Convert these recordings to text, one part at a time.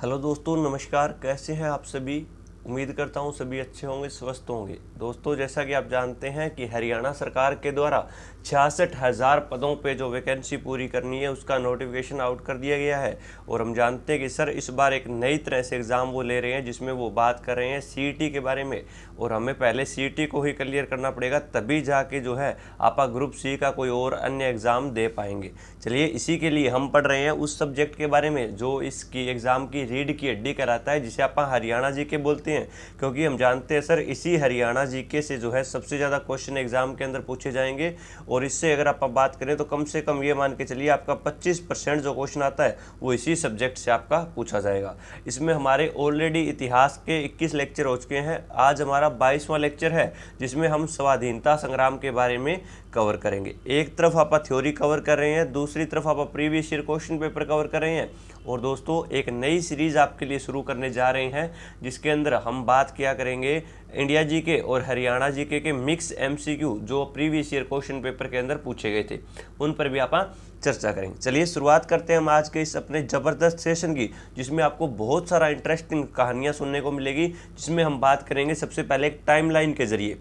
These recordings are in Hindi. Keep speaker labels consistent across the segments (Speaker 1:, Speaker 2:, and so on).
Speaker 1: हेलो दोस्तों, नमस्कार। कैसे हैं आप सभी। उम्मीद करता हूं सभी अच्छे होंगे, स्वस्थ होंगे। दोस्तों, जैसा कि आप जानते हैं कि हरियाणा सरकार के द्वारा 66,000 पदों पे जो वैकेंसी पूरी करनी है उसका नोटिफिकेशन आउट कर दिया गया है। और हम जानते हैं कि सर इस बार एक नई तरह से एग्ज़ाम वो ले रहे हैं जिसमें वो बात कर रहे हैं सीईटी के बारे में। और हमें पहले सीईटी को ही क्लियर करना पड़ेगा, तभी जाके जो है आप ग्रुप सी का कोई और अन्य एग्ज़ाम दे पाएंगे। चलिए, इसी के लिए हम पढ़ रहे हैं उस सब्जेक्ट के बारे में जो इसकी एग्ज़ाम की रीढ़ की हड्डी कराता है, जिसे आप हरियाणा जीके बोलते हैं। क्योंकि हम जानते हैं सर इसी हरियाणा जीके से जो है सबसे ज़्यादा क्वेश्चन एग्जाम के अंदर पूछे जाएंगे। और इससे अगर आप बात करें तो कम से कम ये मान के चलिए आपका 25% जो क्वेश्चन आता है वो इसी सब्जेक्ट से आपका पूछा जाएगा। इसमें हमारे ऑलरेडी इतिहास के 21 लेक्चर हो चुके हैं। आज हमारा 22वां लेक्चर है जिसमें हम स्वाधीनता संग्राम के बारे में कवर करेंगे। एक तरफ आप थ्योरी कवर कर रहे हैं, दूसरी तरफ आप previous year question paper cover कर रहे हैं। और दोस्तों, एक नई सीरीज़ आपके लिए शुरू करने जा रहे हैं जिसके अंदर हम बात किया करेंगे इंडिया जीके और हरियाणा जीके के मिक्स एमसीक्यू जो प्रीवियस ईयर क्वेश्चन पेपर के अंदर पूछे गए थे, उन पर भी आप चर्चा करेंगे। चलिए शुरुआत करते हैं हम आज के इस अपने ज़बरदस्त सेशन की, जिसमें आपको बहुत सारा इंटरेस्टिंग कहानियाँ सुनने को मिलेगी। जिसमें हम बात करेंगे सबसे पहले एक टाइमलाइन के जरिए,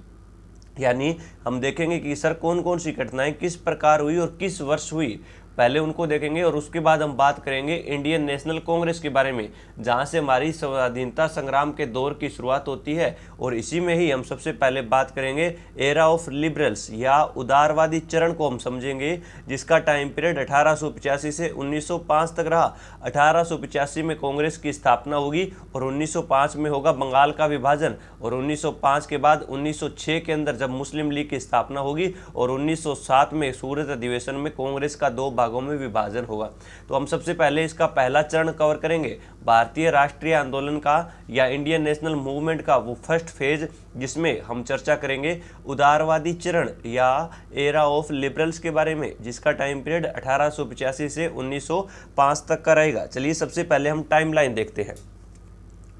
Speaker 1: यानी हम देखेंगे कि सर कौन कौन सी घटनाएं किस प्रकार हुई और किस वर्ष हुई, पहले उनको देखेंगे। और उसके बाद हम बात करेंगे इंडियन नेशनल कांग्रेस के बारे में, जहां से हमारी स्वाधीनता संग्राम के दौर की शुरुआत होती है। और इसी में ही हम सबसे पहले बात करेंगे एरा ऑफ लिबरल्स या उदारवादी चरण को हम समझेंगे, जिसका टाइम पीरियड 1885 से 1905 तक रहा। 1885 में कांग्रेस की स्थापना होगी और 1905 में होगा बंगाल का विभाजन। और 1905 के बाद 1906 के अंदर जब मुस्लिम लीग की स्थापना होगी और 1907 में सूरत अधिवेशन में कांग्रेस का 2 भागों में विभाजन होगा। तो हम सबसे पहले इसका पहला चरण कवर करेंगे, भारतीय राष्ट्रीय आंदोलन का या इंडियन नेशनल मूवमेंट का वो फर्स्ट फेज, जिसमें हम चर्चा करेंगे उदारवादी चरण या एरा ऑफ लिबरल्स के बारे में, जिसका टाइम पीरियड 1885 से 1905 तक का रहेगा। चलिए सबसे पहले हम टाइमलाइन देखते हैं।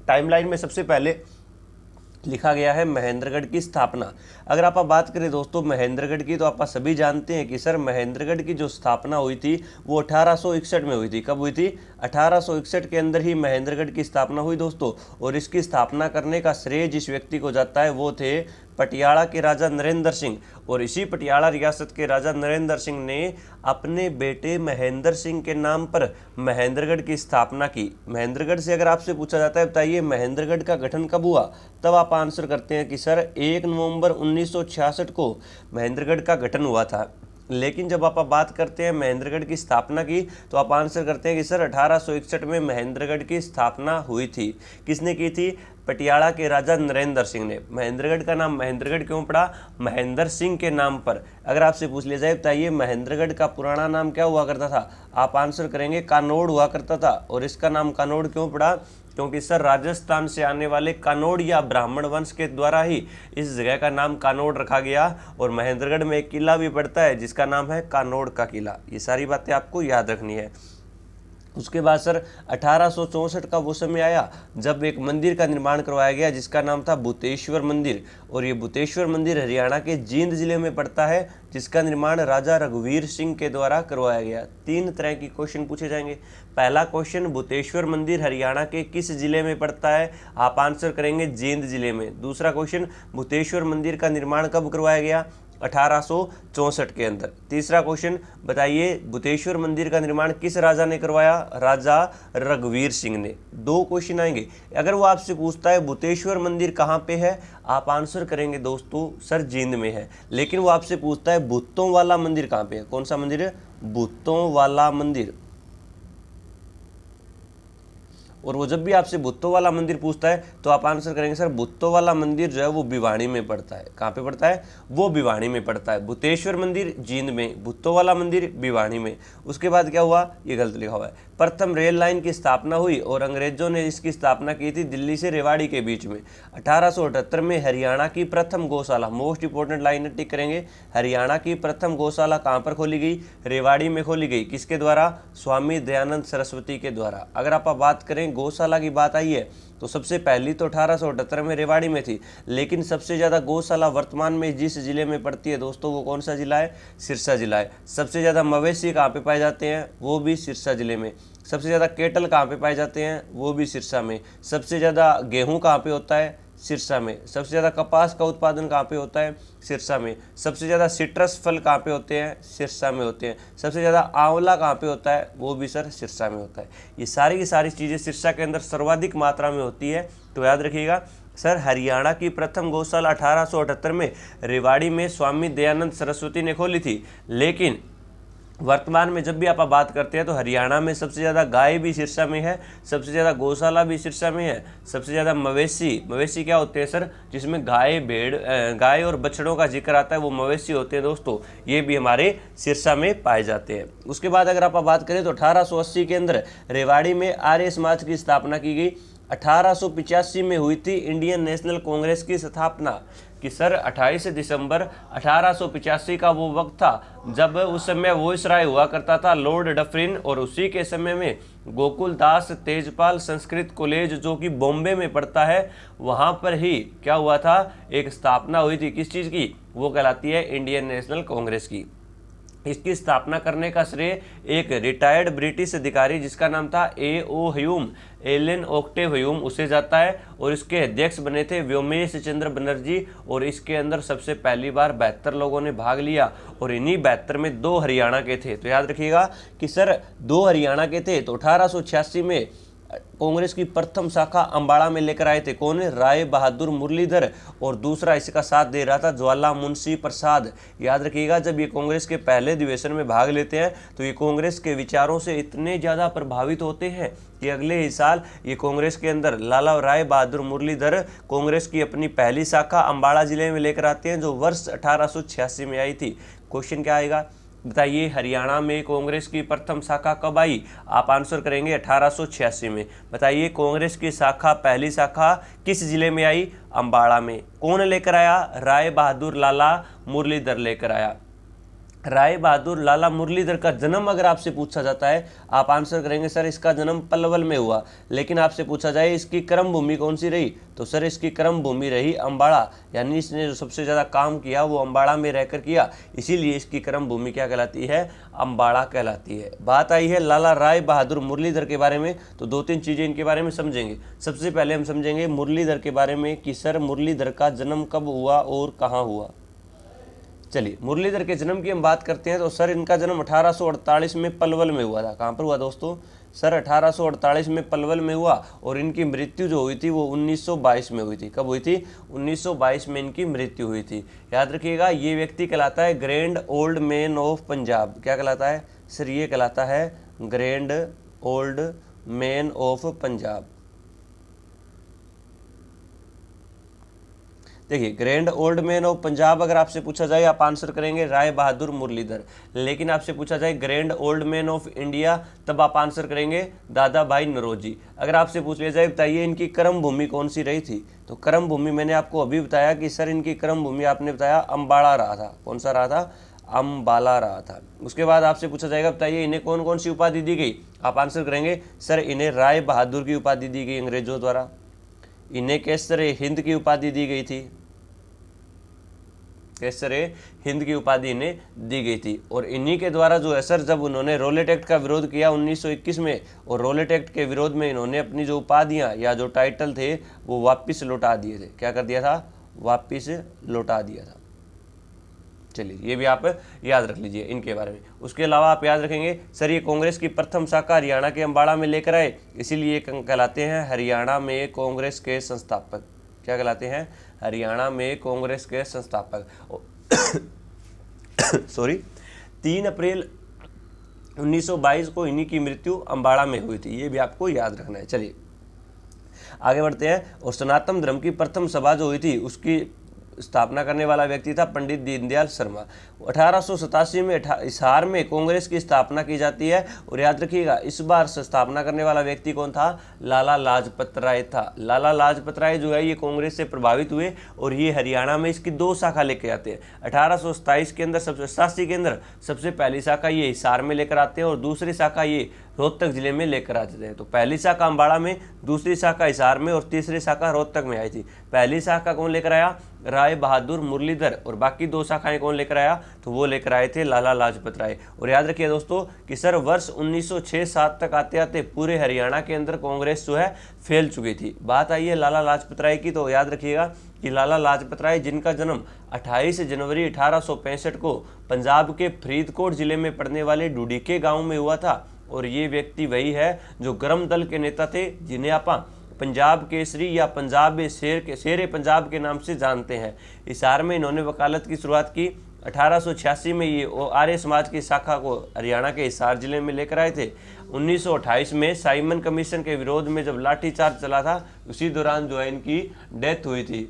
Speaker 1: टाइमलाइन में सबसे पहले लिखा गया है महेंद्रगढ़ की स्थापना। अगर आप बात करें दोस्तों महेंद्रगढ़ की, तो आप सभी जानते हैं कि सर महेंद्रगढ़ की जो स्थापना हुई थी वो 1861 में हुई थी। कब हुई थी? 1861 के अंदर ही महेंद्रगढ़ की स्थापना हुई दोस्तों। और इसकी स्थापना करने का श्रेय जिस व्यक्ति को जाता है वो थे पटियाला के राजा नरेंद्र सिंह। और इसी पटियाला रियासत के राजा नरेंद्र सिंह ने अपने बेटे महेंद्र सिंह के नाम पर महेंद्रगढ़ की स्थापना की। महेंद्रगढ़ से अगर आपसे पूछा जाता है बताइए महेंद्रगढ़ का गठन कब हुआ, तब आप आंसर करते हैं कि सर 1 नवंबर 1966 को महेंद्रगढ़ का गठन हुआ था। लेकिन जब आप बात करते हैं महेंद्रगढ़ की स्थापना की, तो आप आंसर करते हैं कि सर 1861 में महेंद्रगढ़ की स्थापना हुई थी। किसने की थी? पटियाला के राजा नरेंद्र सिंह ने। महेंद्रगढ़ का नाम महेंद्रगढ़ क्यों पड़ा? महेंद्र सिंह के नाम पर। अगर आपसे पूछ लिया जाए बताइए महेंद्रगढ़ का पुराना नाम क्या हुआ करता था, आप आंसर करेंगे कानोड़ हुआ करता था। और इसका नाम कानोड़ क्यों पड़ा? क्योंकि सर राजस्थान से आने वाले कानोड़ या ब्राह्मण वंश के द्वारा ही इस जगह का नाम कानोड़ रखा गया। और महेंद्रगढ़ में एक किला भी पड़ता है जिसका नाम है कानोड़ का किला। ये सारी बातें आपको याद रखनी है। उसके बाद सर 1864 का वो समय आया जब एक मंदिर का निर्माण करवाया गया जिसका नाम था भूतेश्वर मंदिर। और ये भूतेश्वर मंदिर हरियाणा के जींद जिले में पड़ता है, जिसका निर्माण राजा रघुवीर सिंह के द्वारा करवाया गया। 3 तरह की क्वेश्चन पूछे जाएंगे। पहला क्वेश्चन, भूतेश्वर मंदिर हरियाणा के किस जिले में पड़ता है, आप आंसर करेंगे जींद जिले में। दूसरा क्वेश्चन, भूतेश्वर मंदिर का निर्माण कब करवाया गया? 1864 के अंदर। तीसरा क्वेश्चन, बताइए भूतेश्वर मंदिर का निर्माण किस राजा ने करवाया? राजा रघुवीर सिंह ने। 2 क्वेश्चन आएंगे। अगर वो आपसे पूछता है भूतेश्वर मंदिर कहाँ पे है, आप आंसर करेंगे दोस्तों सर जींद में है। लेकिन वो आपसे पूछता है भूतों वाला मंदिर कहाँ पे है, कौन सा मंदिर है? भूतों वाला मंदिर। और वो जब भी आपसे भुत्तो वाला मंदिर पूछता है तो आप आंसर करेंगे सर भुत्तो वाला मंदिर जो है वो भिवानी में पड़ता है। कहाँ पे पड़ता है? वो भिवानी में पड़ता है। भूतेश्वर मंदिर जींद में, भुत्तो वाला मंदिर भिवानी में। उसके बाद क्या हुआ? ये गलत लिखा हुआ है। प्रथम रेल लाइन की स्थापना हुई और अंग्रेजों ने इसकी स्थापना की थी दिल्ली से रेवाड़ी के बीच में। 1878 में हरियाणा की प्रथम गौशाला, मोस्ट इंपोर्टेंट लाइन टिक करेंगे, हरियाणा की प्रथम गौशाला कहाँ पर खोली गई? रेवाड़ी में खोली गई। किसके द्वारा? स्वामी दयानंद सरस्वती के द्वारा। अगर आप बात करें गौशाला की बात आई है तो सबसे पहली तो 1878 में रेवाड़ी में थी, लेकिन सबसे ज़्यादा गौशाला वर्तमान में जिस जिले में पड़ती है दोस्तों वो कौन सा जिला है? सिरसा जिला है। सबसे ज़्यादा मवेशी कहाँ पे पाए जाते हैं? वो भी सिरसा जिले में। सबसे ज़्यादा केटल कहाँ पे पाए जाते हैं? वो भी सिरसा में। सबसे ज़्यादा गेहूँ कहाँ पे होता है? सिरसा में। सबसे ज़्यादा कपास का उत्पादन कहाँ पे होता है? सिरसा में। सबसे ज़्यादा सिट्रस फल कहाँ पे होते हैं? सिरसा में होते हैं। सबसे ज़्यादा आंवला कहाँ पे होता है? वो भी सर सिरसा में होता है। ये सारी की सारी चीज़ें सिरसा के अंदर सर्वाधिक मात्रा में होती है। तो याद रखिएगा सर, हरियाणा की प्रथम गौशाला 1878 में रेवाड़ी में स्वामी दयानंद सरस्वती ने खोली थी, लेकिन वर्तमान में जब भी आप बात करते हैं तो हरियाणा में सबसे ज़्यादा गाय भी सिरसा में है, सबसे ज़्यादा गौशाला भी सिरसा में है, सबसे ज़्यादा मवेशी क्या होते हैं सर? जिसमें गाय और बछड़ों का जिक्र आता है वो मवेशी होते हैं दोस्तों, ये भी हमारे सिरसा में पाए जाते हैं। उसके बाद अगर आप बात करें तो 1880 के अंदर रेवाड़ी में आर्य समाज की स्थापना की गई। 1885 में हुई थी इंडियन नेशनल कांग्रेस की स्थापना। कि सर 28 दिसंबर 1885 का वो वक्त था जब उस समय वॉइसराय हुआ करता था लॉर्ड डफरिन, और उसी के समय में गोकुल दास तेजपाल संस्कृत कॉलेज जो कि बॉम्बे में पड़ता है, वहाँ पर ही क्या हुआ था? एक स्थापना हुई थी। किस चीज़ की? वो कहलाती है इंडियन नेशनल कांग्रेस की। इसकी स्थापना करने का श्रेय एक रिटायर्ड ब्रिटिश अधिकारी जिसका नाम था A.O. Hume, Elon Octave Hume, उसे जाता है, और इसके अध्यक्ष बने थे व्योमेश चंद्र बनर्जी, और इसके अंदर सबसे पहली बार 72 लोगों ने भाग लिया, और इन्हीं 72 में 2 हरियाणा के थे। तो याद रखिएगा कि सर 2 हरियाणा के थे। तो 1886 में कांग्रेस की प्रथम शाखा अंबाड़ा में लेकर आए थे। कौन? राय बहादुर मुरलीधर, और दूसरा इसका साथ दे रहा था ज्वाला मुंशी प्रसाद। याद रखिएगा जब ये कांग्रेस के पहले अधिवेशन में भाग लेते हैं तो ये कांग्रेस के विचारों से इतने ज़्यादा प्रभावित होते हैं कि अगले ही साल ये कांग्रेस के अंदर लाला राय बहादुर मुरलीधर कांग्रेस की अपनी पहली शाखा अंबाड़ा जिले में लेकर आते हैं, जो वर्ष 1886 में आई थी। क्वेश्चन क्या आएगा? बताइए, हरियाणा में कांग्रेस की प्रथम शाखा कब आई? आप आंसर करेंगे 1886 में। बताइए, कांग्रेस की पहली शाखा किस जिले में आई? अंबाड़ा में। कौन लेकर आया? राय बहादुर लाला मुरलीधर लेकर आया। राय बहादुर लाला मुरलीधर का जन्म अगर आपसे पूछा जाता है, आप आंसर करेंगे सर इसका जन्म पलवल में हुआ। लेकिन आपसे पूछा जाए इसकी कर्म भूमि कौन सी रही, तो सर इसकी कर्म भूमि रही अंबाड़ा। यानी इसने जो सबसे ज़्यादा काम किया वो अंबाड़ा में रहकर किया, इसीलिए इसकी कर्म भूमि क्या कहलाती है? अंबाड़ा कहलाती है। बात आई है लाला राय बहादुर मुरलीधर के बारे में, तो 2-3 चीज़ें इनके बारे में समझेंगे। सबसे पहले हम समझेंगे मुरलीधर के बारे में कि सर मुरलीधर का जन्म कब हुआ और कहाँ हुआ। चलिए, मुरलीधर के जन्म की हम बात करते हैं तो सर इनका जन्म 1848 में पलवल में हुआ था। कहाँ पर हुआ दोस्तों? सर 1848 में पलवल में हुआ, और इनकी मृत्यु जो हुई थी वो 1922 में हुई थी। कब हुई थी? 1922 में इनकी मृत्यु हुई थी। याद रखिएगा ये व्यक्ति कहलाता है grand old man of Punjab. क्या कहलाता है सर? ये कहलाता है grand old man of Punjab. देखिए, grand old man of Punjab अगर आपसे पूछा जाए आप आंसर करेंगे राय बहादुर मुरलीधर। लेकिन आपसे पूछा जाए grand old man of India, तब आप आंसर करेंगे दादा भाई नौरोजी। अगर आपसे पूछ लिया जाए बताइए इनकी कर्म भूमि कौन सी रही थी, तो कर्म भूमि मैंने आपको अभी बताया कि सर इनकी कर्म भूमि आपने बताया अंबाड़ा रहा था। कौन सा रहा था? अंबाला रहा था। उसके बाद आपसे पूछा जाएगा बताइए इन्हें कौन कौन सी उपाधि दी गई, आप आंसर करेंगे सर इन्हें राय बहादुर की उपाधि दी गई अंग्रेजों द्वारा। इन्हें केसर हिंद की उपाधि दी गई थी, केसर हिंद की उपाधि इन्हें दी गई थी। और इन्हीं के द्वारा जो है सर जब उन्होंने रोलेट एक्ट का विरोध किया 1921 में, और रोलेट एक्ट के विरोध में इन्होंने अपनी जो उपाधियां या जो टाइटल थे वो वापस लौटा दिए थे। क्या कर दिया था? वापस लौटा दिया था। चलिए, ये भी आप याद रख लीजिए इनके बारे में। उसके अलावा आप याद रखेंगे सर ये कांग्रेस की प्रथम शाखा हरियाणा के अंबाड़ा में लेकर आए, इसीलिए कहलाते हैं हरियाणा में कांग्रेस के संस्थापक। क्या कहलाते हैं? हरियाणा में कांग्रेस के संस्थापक। सॉरी, 3 अप्रैल 1922 को इन्हीं की मृत्यु अंबाड़ा में हुई थी। ये भी आपको याद रखना है। चलिए आगे बढ़ते हैं। और सनातन धर्म की प्रथम सभा जो हुई थी उसकी स्थापना करने वाला व्यक्ति था पंडित दीनदयाल शर्मा। 1887 में हिसार में कांग्रेस की स्थापना की जाती है, और याद रखिएगा इस बार स्थापना करने वाला व्यक्ति कौन था? लाला लाजपत राय था। लाला लाजपत राय जो है ये कांग्रेस से प्रभावित हुए, और ये हरियाणा में इसकी 2 शाखा लेके आते हैं। 1827 के अंदर 87 के अंदर सबसे पहली शाखा ये हिसार में लेकर आते हैं, और दूसरी शाखा ये रोहतक जिले में लेकर आते थे। तो पहली शाखा अम्बाड़ा में, दूसरी शाखा हिसार में और तीसरी शाखा रोहतक में आई थी। पहली शाखा कौन लेकर आया? राय बहादुर मुरलीधर। और बाकी 2 शाखाएं कौन लेकर आया? तो वो लेकर आए थे लाला लाजपत राय। और याद रखिए दोस्तों कि सर वर्ष 1906-07 तक आते आते पूरे हरियाणा के अंदर कांग्रेस जो है फैल चुकी थी। बात आई है लाला लाजपत राय की, तो याद रखिएगा कि लाला लाजपत राय जिनका जन्म 28 जनवरी 1865 को पंजाब के फरीदकोट जिले में पड़ने वाले ढूढीके गांव में हुआ था। और ये व्यक्ति वही है जो गर्म दल के नेता थे, जिन्हें आप पंजाब केसरी या पंजाब शेर पंजाब के नाम से जानते हैं। हिसार में इन्होंने वकालत की शुरुआत की। 1886 में ये आर्य समाज की शाखा को हरियाणा के हिसार जिले में लेकर आए थे। 1928 में साइमन कमीशन के विरोध में जब लाठीचार्ज चला था, उसी दौरान जो है इनकी डेथ हुई थी।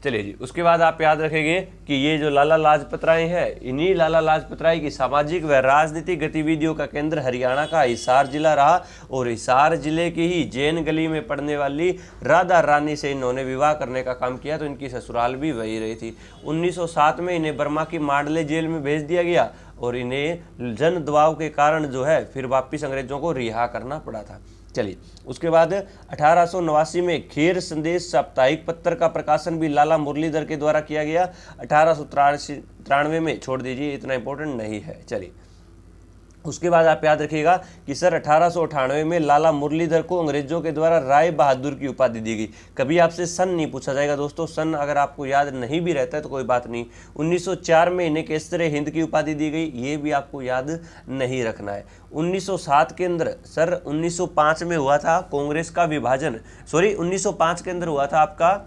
Speaker 1: चलिए जी, उसके बाद आप याद रखेंगे कि ये जो लाला लाजपत राय है, इन्हीं लाला लाजपत राय की सामाजिक व राजनीतिक गतिविधियों का केंद्र हरियाणा का हिसार जिला रहा। और हिसार जिले की ही जैन गली में पड़ने वाली राधा रानी से इन्होंने विवाह करने का काम किया, तो इनकी ससुराल भी वही रही थी। 1907 में इन्हें बर्मा की मांडले जेल में भेज दिया गया और इन्हें जन दबाव के कारण जो है फिर वापिस अंग्रेजों को रिहा करना पड़ा था। चलिए, उसके बाद 1889 में खेर संदेश साप्ताहिक पत्र का प्रकाशन भी लाला मुरलीधर के द्वारा किया गया। 1893 में, छोड़ दीजिए इतना इंपॉर्टेंट नहीं है। चलिए, उसके बाद आप याद रखिएगा कि सर 1898 में लाला मुरलीधर को अंग्रेजों के द्वारा राय बहादुर की उपाधि दी गई। कभी आपसे सन नहीं पूछा जाएगा दोस्तों, सन अगर आपको याद नहीं भी रहता है तो कोई बात नहीं। 1904 में इन्हें केसरे हिंद की उपाधि दी गई, ये भी आपको याद नहीं रखना है। 1907 के अंदर सर 1905 में हुआ था कांग्रेस का विभाजन, 1905 के अंदर हुआ था आपका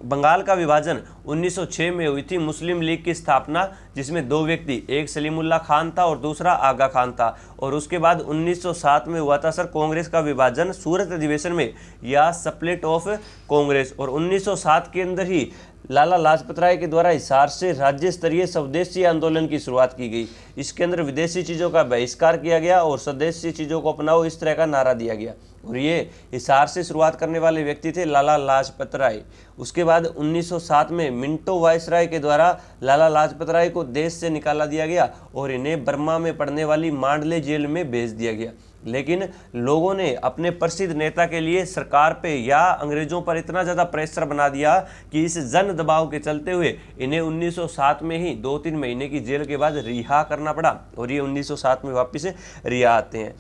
Speaker 1: बंगाल का विभाजन। 1906 में हुई थी मुस्लिम लीग की स्थापना, जिसमें 2 व्यक्ति, एक सलीमुल्लाह खान था और दूसरा आगा खान था। और उसके बाद 1907 में हुआ था सर कांग्रेस का विभाजन सूरत अधिवेशन में, या स्प्लिट ऑफ कांग्रेस। और 1907 के अंदर ही लाला लाजपत राय के द्वारा हिसार से राज्य स्तरीय स्वदेशी आंदोलन की शुरुआत की गई। इसके अंदर विदेशी चीज़ों का बहिष्कार किया गया और स्वदेशी चीज़ों को अपनाओ, इस तरह का नारा दिया गया। और ये हिसार से शुरुआत करने वाले व्यक्ति थे लाला लाजपत राय। उसके बाद 1907 में मिंटो वायसराय के द्वारा लाला लाजपत राय को देश से निकाला दिया गया और इन्हें बर्मा में पड़ने वाली मांडले जेल में भेज दिया गया। लेकिन लोगों ने अपने प्रसिद्ध नेता के लिए सरकार पे या अंग्रेजों पर इतना ज़्यादा प्रेशर बना दिया कि इस जन दबाव के चलते हुए इन्हें 1907 में ही 2-3 महीने की जेल के बाद रिहा करना पड़ा। और ये 1907 में वापस रिहा आते हैं।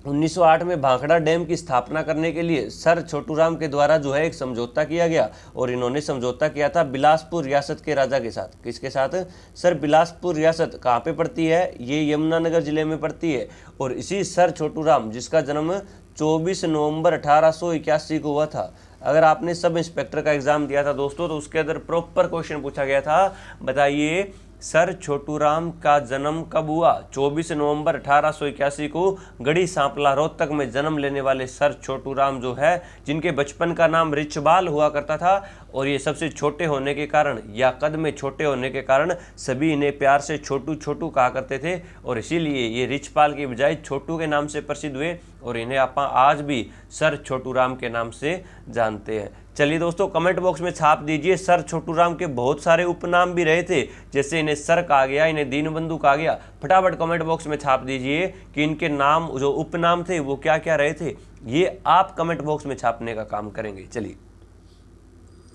Speaker 1: 1908 में भाखड़ा डैम की स्थापना करने के लिए सर छोटूराम के द्वारा जो है एक समझौता किया गया। और इन्होंने समझौता किया था बिलासपुर रियासत के राजा के साथ। किसके साथ? सर बिलासपुर रियासत कहाँ पे पड़ती है? ये यमुनानगर जिले में पड़ती है। और इसी सर छोटूराम, जिसका जन्म 24 नवंबर 1881 को हुआ था। अगर आपने सब इंस्पेक्टर का एग्जाम दिया था दोस्तों, तो उसके अंदर प्रॉपर क्वेश्चन पूछा गया था, बताइए सर छोटूराम का जन्म कब हुआ? 24 नवंबर 1881 को गढ़ी सांपला रोहतक में जन्म लेने वाले सर छोटूराम जो है, जिनके बचपन का नाम रिछबाल हुआ करता था। और ये सबसे छोटे होने के कारण या कद में छोटे होने के कारण सभी इन्हें प्यार से छोटू छोटू कहा करते थे। और इसीलिए ये रिछपाल की बजाय छोटू के नाम से प्रसिद्ध हुए और इन्हें आप आज भी सर छोटूराम के नाम से जानते हैं। चलिए दोस्तों, कमेंट बॉक्स में छाप दीजिए। सर छोटूराम के बहुत सारे उपनाम भी रहे थे, जैसे इन्हें सर कहा गया, इन्हें दीनबंधु कहा गया। फटाफट कमेंट बॉक्स में छाप दीजिए कि इनके नाम जो उपनाम थे वो क्या क्या रहे थे। ये आप कमेंट बॉक्स में छापने का काम करेंगे। चलिए,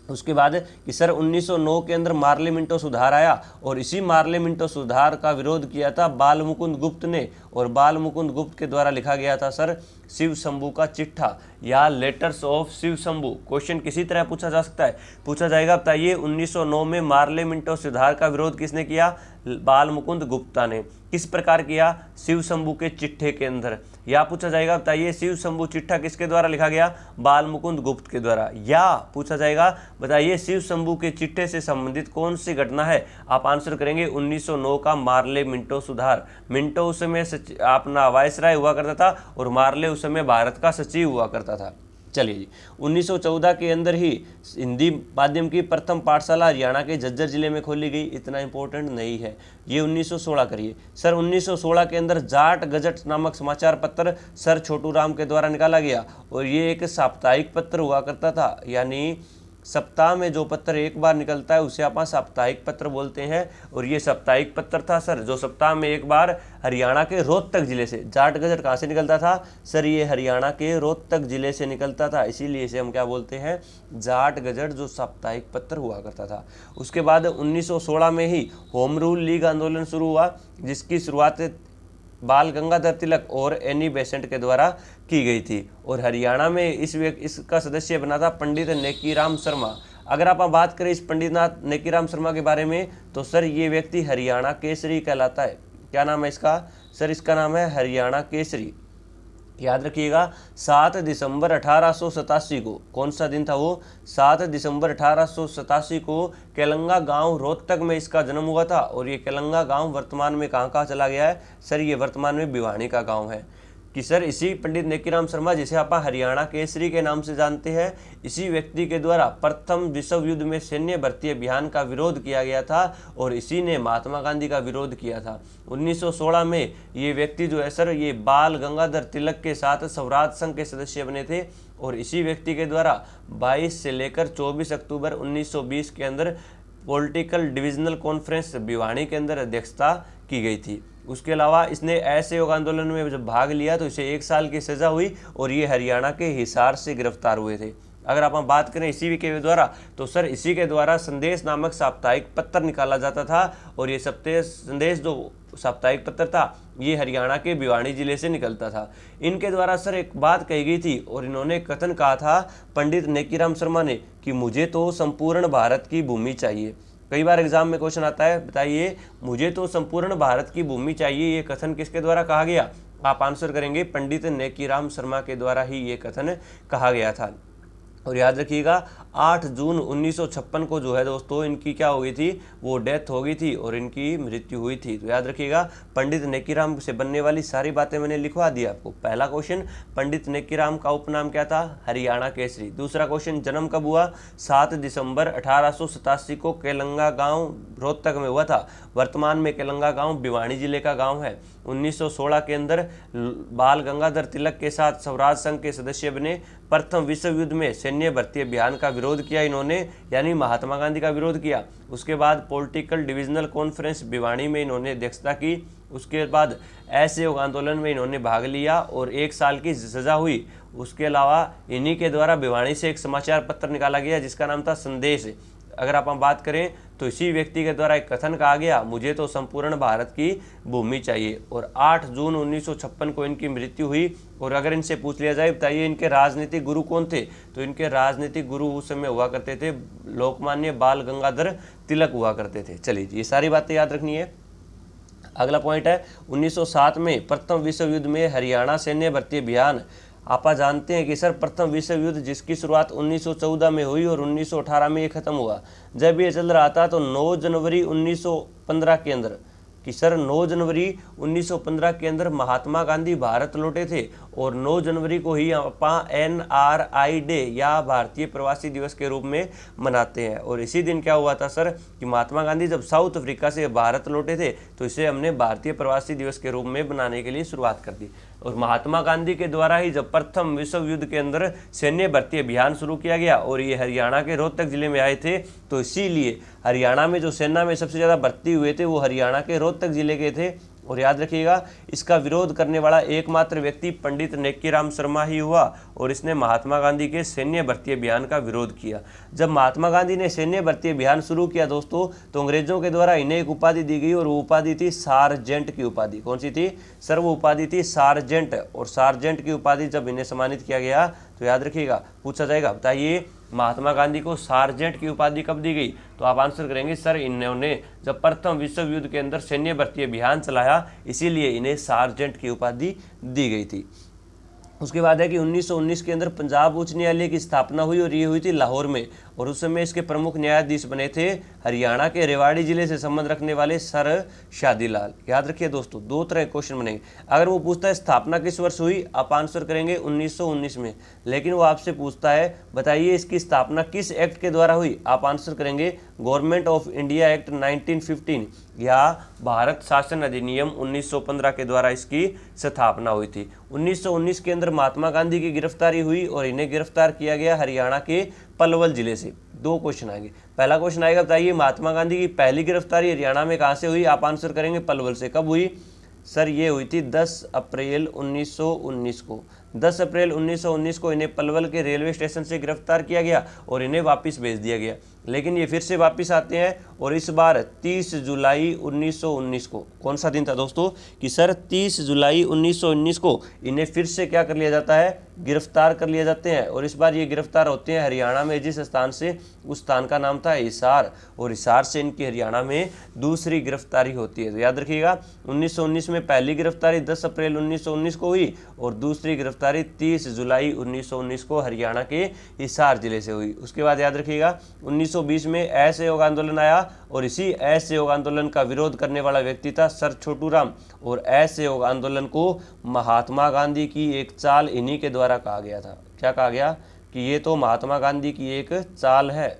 Speaker 1: उसके बाद कि सर 1909 के अंदर मार्ले मिंटो सुधार आया और इसी मार्ले मिंटो सुधार का विरोध किया था बाल मुकुंद गुप्त ने। और बाल मुकुंद गुप्त के द्वारा लिखा गया था सर शिव शंभू का चिट्ठा या letters of Shiv Shambhu. Question किसी तरह पूछा जा सकता है, पूछा जाएगा, बताइए 1909 में मार्ले मिंटो सुधार का विरोध किसने किया? बाल मुकुंद गुप्ता ने। किस प्रकार किया? शिव शंभू के चिट्ठे के अंदर। या पूछा जाएगा, बताइए शिव शंभू चिट्ठा किसके द्वारा लिखा गया? बाल मुकुंद गुप्त के द्वारा। या पूछा जाएगा, बताइए शिव शंभू के चिट्ठे से संबंधित कौन सी घटना है? आप आंसर करेंगे 1909 का मार्ले मिंटो सुधार। मिंटो उस समय अपना वायसराय हुआ करता था और मार्ले उस समय भारत का सचिव हुआ करता था। चलिए जी, 1914 के अंदर ही हिंदी माध्यम की प्रथम पाठशाला हरियाणा के झज्जर जिले में खोली गई। इतना इंपॉर्टेंट नहीं है, ये 1916 करिए। सर 1916 के अंदर जाट गजट नामक समाचार पत्र सर छोटूराम के द्वारा निकाला गया और ये एक साप्ताहिक पत्र हुआ करता था, यानी सप्ताह में जो पत्र एक बार निकलता है उसे आप साप्ताहिक पत्र बोलते हैं। और ये साप्ताहिक पत्र था सर जो सप्ताह में एक बार हरियाणा के रोहतक जिले से, जाट गजट कहाँ से निकलता था सर, ये हरियाणा के रोहतक जिले से निकलता था, इसीलिए इसे हम क्या बोलते हैं, जाट गजट, जो साप्ताहिक पत्र हुआ करता था। उसके बाद 1916 में ही होम रूल लीग आंदोलन शुरू हुआ, जिसकी शुरुआत बाल गंगाधर तिलक और एनी बेसेंट के द्वारा की गई थी। और हरियाणा में इसका सदस्य बना था पंडित नेकीराम शर्मा। अगर आप बात करें इस पंडितनाथ नेकीराम शर्मा के बारे में तो सर ये व्यक्ति हरियाणा केसरी कहलाता है। क्या नाम है इसका सर, इसका नाम है हरियाणा केसरी। याद रखिएगा 7 दिसंबर 1887 को, कौन सा दिन था वो, 7 दिसंबर 1887 को केलंगा गांव रोहतक में इसका जन्म हुआ था। और ये केलंगा गांव वर्तमान में कहाँ चला गया है सर, ये वर्तमान में भिवानी का गांव है। कि सर इसी पंडित नेकीराम शर्मा, जिसे आप हरियाणा केसरी के नाम से जानते हैं, इसी व्यक्ति के द्वारा प्रथम विश्व युद्ध में सैन्य भर्ती अभियान का विरोध किया गया था और इसी ने महात्मा गांधी का विरोध किया था। 1916 में ये व्यक्ति जो है सर, ये बाल गंगाधर तिलक के साथ स्वराज संघ के सदस्य बने थे। और इसी व्यक्ति के द्वारा 22 से लेकर 24 अक्टूबर 1920 के अंदर पॉलिटिकल डिविजनल कॉन्फ्रेंस भिवानी के अंदर अध्यक्षता की गई थी। उसके अलावा इसने असहयोग आंदोलन में जब भाग लिया तो इसे 1 साल की सजा हुई और ये हरियाणा के हिसार से गिरफ्तार हुए थे। अगर आप बात करें इसी के द्वारा तो सर इसी के द्वारा संदेश नामक साप्ताहिक पत्र निकाला जाता था। और ये संदेश जो साप्ताहिक पत्र था ये हरियाणा के भिवानी जिले से निकलता था। इनके द्वारा सर एक बात कही गई थी और इन्होंने कथन कहा था पंडित नेकीराम शर्मा ने कि मुझे तो संपूर्ण भारत की भूमि चाहिए। कई बार एग्जाम में क्वेश्चन आता है, बताइए मुझे तो संपूर्ण भारत की भूमि चाहिए, ये कथन किसके द्वारा कहा गया, आप आंसर करेंगे पंडित नेकीराम शर्मा के द्वारा ही ये कथन कहा गया था। और याद रखिएगा 8 जून 1956 को जो है दोस्तों इनकी क्या हो गई थी, वो डेथ हो गई थी और इनकी मृत्यु हुई थी। तो याद रखिएगा पंडित नेकीराम से बनने वाली सारी बातें मैंने लिखवा दी आपको। पहला क्वेश्चन, पंडित नेकीराम का उपनाम क्या था, हरियाणा केसरी। दूसरा क्वेश्चन, जन्म कब हुआ, 7 दिसंबर 1887 को केलंगा गांव रोहतक में हुआ था। वर्तमान में केलंगा गांव भिवानी जिले का गांव है। 1916 के अंदर बाल गंगाधर तिलक के साथ स्वराज संघ के सदस्य बने। प्रथम विश्व युद्ध में सैन्य भर्ती अभियान का विरोध किया इन्होंने, यानी महात्मा गांधी का विरोध किया। उसके बाद पॉलिटिकल डिविजनल कॉन्फ्रेंस भिवानी में इन्होंने अध्यक्षता की। उसके बाद असहयोग आंदोलन में इन्होंने भाग लिया और 1 साल की सजा हुई। उसके अलावा इन्हीं के द्वारा भिवानी से एक समाचार पत्र निकाला गया जिसका नाम था संदेश। अगर आप बात करें तो इसी व्यक्ति के द्वारा एक कथन कहा गया, मुझे तो संपूर्ण भारत की भूमि चाहिए। और 8 जून 1956 को इनकी मृत्यु हुई। और अगर इनसे पूछ लिया जाए बताइए इनके राजनीतिक गुरु कौन थे, तो इनके राजनीतिक गुरु उस समय हुआ करते थे लोकमान्य बाल गंगाधर तिलक हुआ करते थे। चलिए ये सारी बातें याद रखनी है। अगला पॉइंट है 1907 में प्रथम विश्व युद्ध में हरियाणा सैन्य भर्ती अभियान। आप जानते हैं कि सर प्रथम विश्व युद्ध जिसकी शुरुआत 1914 में हुई और 1918 में ये खत्म हुआ। जब ये चल रहा था तो 9 जनवरी 1915 के अंदर कि सर 9 जनवरी 1915 के अंदर महात्मा गांधी भारत लौटे थे। और 9 जनवरी को ही आप NRI डे या भारतीय प्रवासी दिवस के रूप में मनाते हैं। और इसी दिन क्या हुआ था सर कि महात्मा गांधी जब साउथ अफ्रीका से भारत लौटे थे तो इसे हमने भारतीय प्रवासी दिवस के रूप में बनाने के लिए शुरुआत कर दी। और महात्मा गांधी के द्वारा ही जब प्रथम विश्व युद्ध के अंदर सैन्य भर्ती अभियान शुरू किया गया और ये हरियाणा के रोहतक जिले में आए थे, तो इसीलिए हरियाणा में जो सेना में सबसे ज़्यादा भर्ती हुए थे वो हरियाणा के रोहतक जिले के थे। और याद रखिएगा इसका विरोध करने वाला एकमात्र व्यक्ति पंडित नेकीराम शर्मा ही हुआ और इसने महात्मा गांधी के सैन्य भर्ती अभियान का विरोध किया। जब महात्मा गांधी ने सैन्य भर्ती अभियान शुरू किया दोस्तों तो अंग्रेजों के द्वारा इन्हें एक उपाधि दी गई और वो उपाधि थी सार्जेंट की उपाधि। कौन सी थी सर, वो उपाधि थी सार्जेंट। और सार्जेंट की उपाधि जब इन्हें सम्मानित किया गया तो याद रखिएगा पूछा जाएगा बताइए महात्मा गांधी को सार्जेंट की उपाधि कब दी गई, तो आप आंसर करेंगे सर इन्होंने जब प्रथम विश्व युद्ध के अंदर सैन्य भर्ती अभियान चलाया इसीलिए इन्हें सार्जेंट की उपाधि दी गई थी। उसके बाद है कि 1919 के अंदर पंजाब उच्च न्यायालय की स्थापना हुई और ये हुई थी लाहौर में। और उस समय इसके प्रमुख न्यायाधीश बने थे हरियाणा के रेवाड़ी जिले से संबंध रखने वाले सर शादीलाल। याद रखिए दोस्तों 2 तरह के क्वेश्चन बनेंगे। अगर वो पूछता है स्थापना किस वर्ष हुई, आप आंसर करेंगे 1919 में। लेकिन वो आपसे पूछता है बताइए इसकी स्थापना किस एक्ट के द्वारा हुई, आप आंसर करेंगे गवर्नमेंट ऑफ इंडिया एक्ट 1915 या भारत शासन अधिनियम 1915 के द्वारा इसकी स्थापना हुई थी। 1919 के अंदर महात्मा गांधी की गिरफ्तारी हुई और इन्हें गिरफ्तार किया गया हरियाणा के पलवल जिले से। दो क्वेश्चन आएंगे। पहला क्वेश्चन आएगा, बताइए महात्मा गांधी की पहली गिरफ्तारी हरियाणा में कहाँ से हुई? आप आंसर करेंगे पलवल से। कब हुई सर? ये हुई थी 10 अप्रैल 1919 को। 10 अप्रैल 1919 को इन्हें पलवल के रेलवे स्टेशन से गिरफ्तार किया गया और इन्हें वापस भेज दिया गया। लेकिन ये फिर से वापस आते हैं और इस बार 30 जुलाई 1919 को, कौन सा दिन था दोस्तों? कि सर 30 जुलाई 1919 को इन्हें फिर से क्या कर लिया जाता है? गिरफ्तार कर लिए जाते हैं। और इस बार ये गिरफ्तार होते हैं हरियाणा में जिस स्थान से, उस स्थान का नाम था हिसार, और हिसार से इनकी हरियाणा में दूसरी गिरफ्तारी होती है। तो याद रखिएगा 1919 में पहली गिरफ्तारी 10 अप्रैल 1919 को हुई और दूसरी गिरफ्तारी 30 जुलाई 1919 को हरियाणा के हिसार जिले से हुई। उसके बाद याद रखिएगा 1920 में असहयोग आंदोलन आया और इसी असहयोग आंदोलन का विरोध करने वाला व्यक्ति था सर छोटू राम, और असहयोग आंदोलन को महात्मा गांधी की एक चाल इन्हीं के द्वारा कहा गया था। क्या कहा गया? कि ये तो महात्मा गांधी की एक चाल है।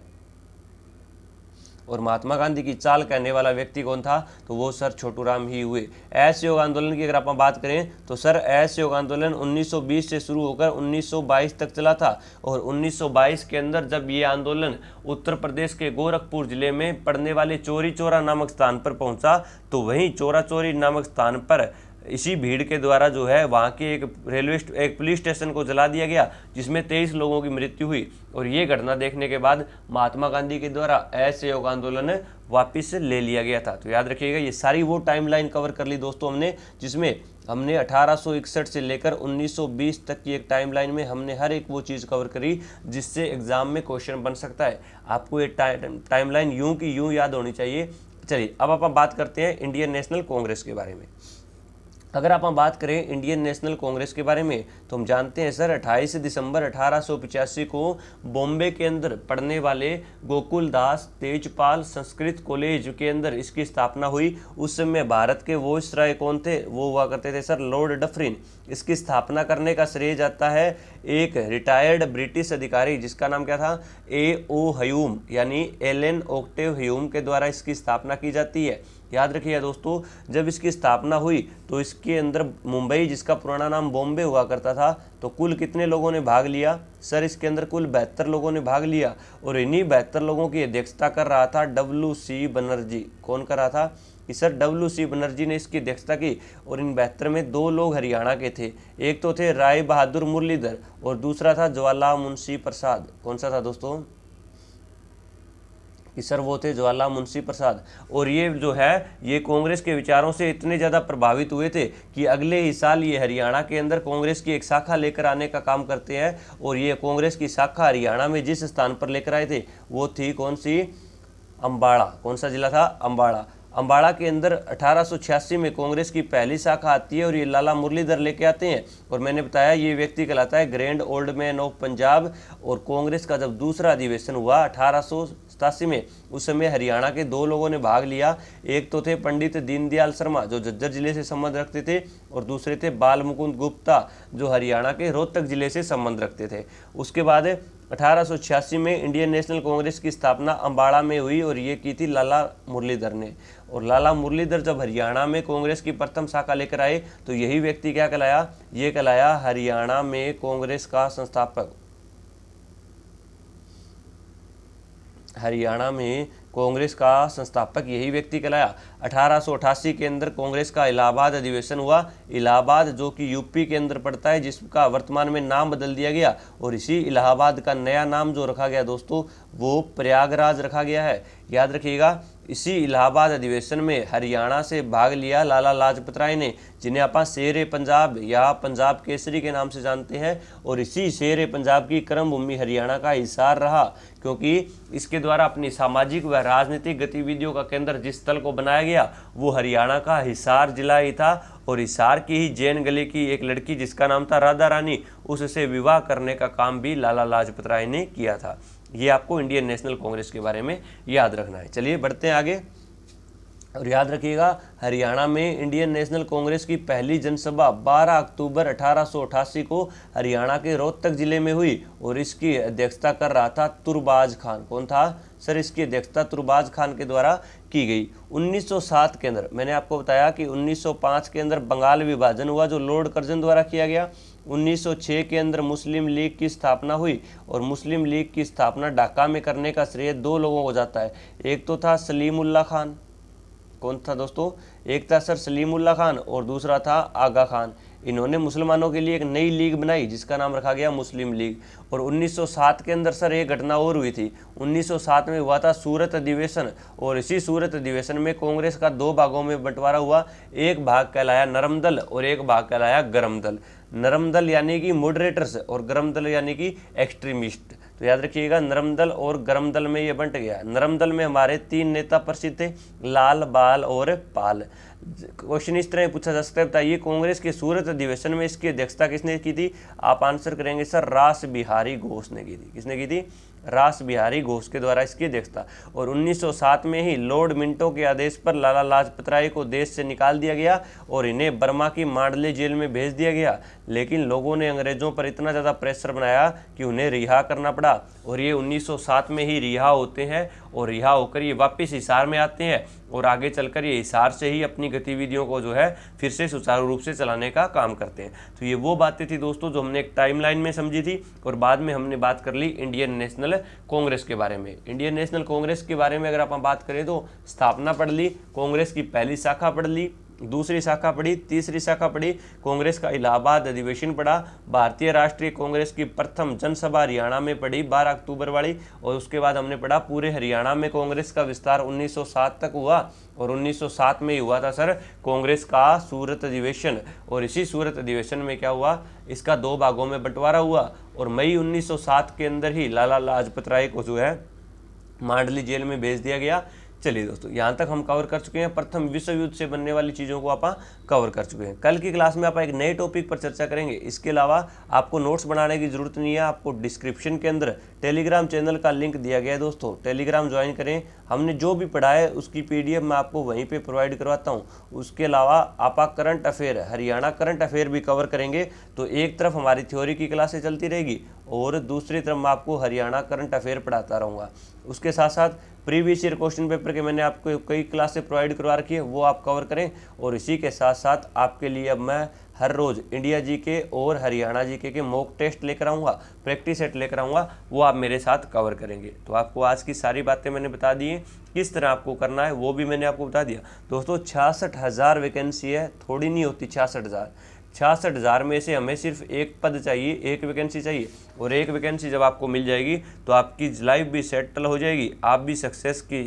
Speaker 1: और महात्मा गांधी की चाल कहने वाला व्यक्ति कौन था? तो वो सर छोटू राम ही हुए। असहयोग आंदोलन की अगर आप बात करें तो सर असहयोग आंदोलन 1920 से शुरू होकर 1922 तक चला था। और 1922 के अंदर जब ये आंदोलन उत्तर प्रदेश के गोरखपुर जिले में पड़ने वाले चौरी चौरा नामक स्थान पर पहुंचा, तो वहीं चौरा चौरी नामक स्थान पर इसी भीड़ के द्वारा जो है वहाँ के एक पुलिस स्टेशन को जला दिया गया, जिसमें 23 लोगों की मृत्यु हुई। और ये घटना देखने के बाद महात्मा गांधी के द्वारा असहयोग आंदोलन वापस ले लिया गया था। तो याद रखिएगा ये सारी वो टाइमलाइन कवर कर ली दोस्तों हमने, जिसमें हमने 1861 से लेकर 1920 तक की एक टाइमलाइन में हमने हर एक वो चीज़ कवर करी जिससे एग्जाम में क्वेश्चन बन सकता है। आपको ये टाइमलाइन यूं की यूं याद होनी चाहिए। चलिए अब आप बात करते हैं इंडियन नेशनल कांग्रेस के बारे में। अगर आप बात करें इंडियन नेशनल कांग्रेस के बारे में तो हम जानते हैं सर 28 दिसंबर 1885 को बॉम्बे के अंदर पढ़ने वाले गोकुल दास तेजपाल संस्कृत कॉलेज के अंदर इसकी स्थापना हुई। उस समय भारत के वायसराय कौन थे? वो हुआ करते थे सर लॉर्ड डफरिन। इसकी स्थापना करने का श्रेय जाता है एक रिटायर्ड ब्रिटिश अधिकारी जिसका नाम क्या था? A.O. ह्यूम, यानी एलन ऑक्टेव ह्यूम के द्वारा इसकी स्थापना की जाती है। याद रखिएगा दोस्तों जब इसकी स्थापना हुई तो इसके अंदर मुंबई, जिसका पुराना नाम बॉम्बे हुआ करता था, तो कुल कितने लोगों ने भाग लिया? सर इसके अंदर कुल 72 लोगों ने भाग लिया। और इन्हीं 72 लोगों की अध्यक्षता कर रहा था W.C. बनर्जी। कौन कर रहा था? कि सर W.C. बनर्जी ने इसकी अध्यक्षता की। और इन 72 में 2 लोग हरियाणा के थे। एक तो थे राय बहादुर मुरलीधर और दूसरा था ज्वाला मुंशी प्रसाद। कौन सा था दोस्तों? कि सर वो थे ज्वाला मुंशी प्रसाद। और ये जो है ये कांग्रेस के विचारों से इतने ज़्यादा प्रभावित हुए थे कि अगले ही साल ये हरियाणा के अंदर कांग्रेस की एक शाखा लेकर आने का काम करते हैं। और ये कांग्रेस की शाखा हरियाणा में जिस स्थान पर लेकर आए थे वो थी कौन सी? अम्बाड़ा। कौन सा जिला था? अम्बाड़ा। अम्बाड़ा के अंदर 1886 में कांग्रेस की पहली शाखा आती है और ये लाला मुरलीधर लेके आते हैं। और मैंने बताया ये व्यक्ति कहलाता है grand old man of Punjab. और कांग्रेस का जब दूसरा अधिवेशन हुआ 1887 में, उस समय हरियाणा के 2 लोगों ने भाग लिया। एक तो थे पंडित दीनदयाल शर्मा जो झज्जर जिले से संबंध रखते थे, और दूसरे थे बाल मुकुंद गुप्ता जो हरियाणा के रोहतक जिले से संबंध रखते थे। उसके बाद 1886 में इंडियन नेशनल कांग्रेस की स्थापना अम्बाड़ा में हुई और ये की थी लाला मुरलीधर ने। और लाला मुरलीधर जब हरियाणा में कांग्रेस की प्रथम शाखा लेकर आए तो यही व्यक्ति क्या कहलाया? ये कहलाया हरियाणा में कांग्रेस का संस्थापक। हरियाणा में कांग्रेस का संस्थापक यही व्यक्ति कहलाया। 1888 के अंदर कांग्रेस का इलाहाबाद अधिवेशन हुआ। इलाहाबाद जो कि यूपी के अंदर पड़ता है, जिसका वर्तमान में नाम बदल दिया गया। और इसी इलाहाबाद का नया नाम जो रखा गया दोस्तों वो प्रयागराज रखा गया है। याद रखिएगा इसी इलाहाबाद अधिवेशन में हरियाणा से भाग लिया लाला लाजपत राय ने, जिन्हें आप शेर पंजाब या पंजाब केसरी के नाम से जानते हैं। और इसी शेर पंजाब की कर्म भूमि हरियाणा का हिसार रहा, क्योंकि इसके द्वारा अपनी सामाजिक व राजनीतिक गतिविधियों का केंद्र जिस स्थल को बनाया गया वो हरियाणा का हिसार जिला ही था। और हिसार की ही जैन गली की एक लड़की जिसका नाम था राधा रानी, उससे विवाह करने का काम भी लाला लाजपत राय ने किया था। ये आपको इंडियन नेशनल कांग्रेस के बारे में याद रखना है। चलिए बढ़ते हैं आगे। और याद रखिएगा हरियाणा में इंडियन नेशनल कांग्रेस की पहली जनसभा 12 अक्टूबर 1888 को हरियाणा के रोहतक जिले में हुई और इसकी अध्यक्षता कर रहा था तुरबाज खान। कौन था? सर इसकी अध्यक्षता तुरबाज खान के द्वारा की गई। 1907 के अंदर मैंने आपको बताया कि 1905 के अंदर बंगाल विभाजन हुआ जो लॉर्ड कर्जन द्वारा किया गया। 1906 के अंदर मुस्लिम लीग की स्थापना हुई और मुस्लिम लीग की स्थापना ढाका में करने का श्रेय 2 लोगों को जाता है। एक तो था सलीमुल्लाह खान, कौन था दोस्तों, एक था सर सलीमुल्लाह खान और दूसरा था आगा खान। इन्होंने मुसलमानों के लिए एक नई लीग बनाई जिसका नाम रखा गया मुस्लिम लीग। और 1907 के अंदर सर एक घटना और हुई थी। 1907 में हुआ था सूरत अधिवेशन और इसी सूरत अधिवेशन में कांग्रेस का 2 भागों में बंटवारा हुआ। एक भाग कहलाया नरम दल और एक भाग कहलाया गरम दल। नरम दल यानी कि मॉडरेटर्स और गरम दल यानी कि एक्सट्रीमिस्ट। तो याद रखिएगा, नरम दल और गरम दल में ये बंट गया। नरम दल में हमारे 3 नेता प्रसिद्ध थे, लाल, बाल और पाल। क्वेश्चन इस तरह पूछा जा सकता है, बताइए कांग्रेस के सूरत अधिवेशन में इसकी अध्यक्षता किसने की थी? आप आंसर करेंगे सर रास बिहारी घोष ने की थी। किसने की थी? रास बिहारी घोष के द्वारा इसकी अध्यक्षता। और 1907 में ही लॉर्ड मिंटो के आदेश पर लाला लाजपत राय को देश से निकाल दिया गया और इन्हें बर्मा की मांडले जेल में भेज दिया गया। लेकिन लोगों ने अंग्रेजों पर इतना ज़्यादा प्रेशर बनाया कि उन्हें रिहा करना पड़ा और ये 1907 में ही रिहा होते हैं और रिहा होकर ये वापस हिसार में आते हैं और आगे चलकर ये हिसार से ही अपनी गतिविधियों को जो है फिर से सुचारू रूप से चलाने का काम करते हैं। तो ये वो बातें थी दोस्तों जो हमने एक टाइमलाइन में समझी थी और बाद में हमने बात कर ली इंडियन नेशनल कांग्रेस के बारे में। इंडियन नेशनल कांग्रेस के बारे में अगर आप बात करें तो स्थापना पढ़ ली, कांग्रेस की पहली शाखा पढ़ ली, दूसरी शाखा पढ़ी, तीसरी शाखा पढ़ी, कांग्रेस का इलाहाबाद अधिवेशन पढ़ा, भारतीय राष्ट्रीय कांग्रेस की प्रथम जनसभा हरियाणा में पढ़ी 12 अक्टूबर वाली, और उसके बाद हमने पढ़ा पूरे हरियाणा में कांग्रेस का विस्तार 1907 तक हुआ और 1907 में ही हुआ था सर कांग्रेस का सूरत अधिवेशन। और इसी सूरत अधिवेशन में क्या हुआ, इसका 2 भागों में बंटवारा हुआ और मई 1907 के अंदर ही लाला लाजपत राय को जो है मांडली जेल में भेज दिया गया। चलिए दोस्तों, यहाँ तक हम कवर कर चुके हैं, प्रथम विश्व युद्ध से बनने वाली चीज़ों को आप कवर कर चुके हैं। कल की क्लास में आप एक नए टॉपिक पर चर्चा करेंगे। इसके अलावा आपको नोट्स बनाने की जरूरत नहीं है, आपको डिस्क्रिप्शन के अंदर टेलीग्राम चैनल का लिंक दिया गया है दोस्तों, टेलीग्राम ज्वाइन करें। हमने जो भी पढ़ा है उसकी PDF मैं आपको वहीं पे प्रोवाइड करवाता हूँ। उसके अलावा आप current affair, Haryana current affair भी कवर करेंगे। तो एक तरफ हमारी थ्योरी की क्लासें चलती रहेगी और दूसरी तरफ मैं आपको हरियाणा करंट अफेयर पढ़ाता रहूँगा। उसके साथ साथ प्रीवियस ईयर क्वेश्चन पेपर के मैंने आपको कई क्लासें प्रोवाइड करवा रखी है, वो आप कवर करें। और इसी के साथ साथ आपके लिए अब मैं हर रोज़ इंडिया जीके और हरियाणा जीके के मॉक टेस्ट लेकर आऊँगा, प्रैक्टिस सेट लेकर आऊँगा, वो आप मेरे साथ कवर करेंगे। तो आपको आज की सारी बातें मैंने बता दी हैं, किस तरह आपको करना है वो भी मैंने आपको बता दिया। दोस्तों 66,000 वैकेंसी है, थोड़ी नहीं होती 66,000। 66,000 में से हमें सिर्फ एक पद चाहिए, एक वैकेंसी चाहिए। और एक वैकेंसी जब आपको मिल जाएगी तो आपकी लाइफ भी सेटल हो जाएगी, आप भी सक्सेस की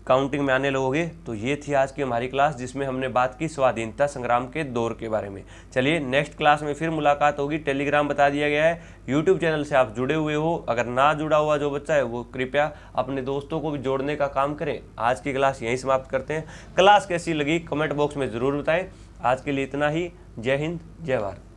Speaker 1: काउंटिंग में आने लगोगे। तो ये थी आज की हमारी क्लास जिसमें हमने बात की स्वाधीनता संग्राम के दौर के बारे में। चलिए नेक्स्ट क्लास में फिर मुलाकात होगी। टेलीग्राम बता दिया गया है, यूट्यूब चैनल से आप जुड़े हुए हो, अगर ना जुड़ा हुआ जो बच्चा है वो कृपया अपने दोस्तों को भी जोड़ने का काम करें। आज की क्लास यहीं समाप्त करते हैं। क्लास कैसी लगी कमेंट बॉक्स में ज़रूर बताएं। आज के लिए इतना ही। जय हिंद, जय भारत।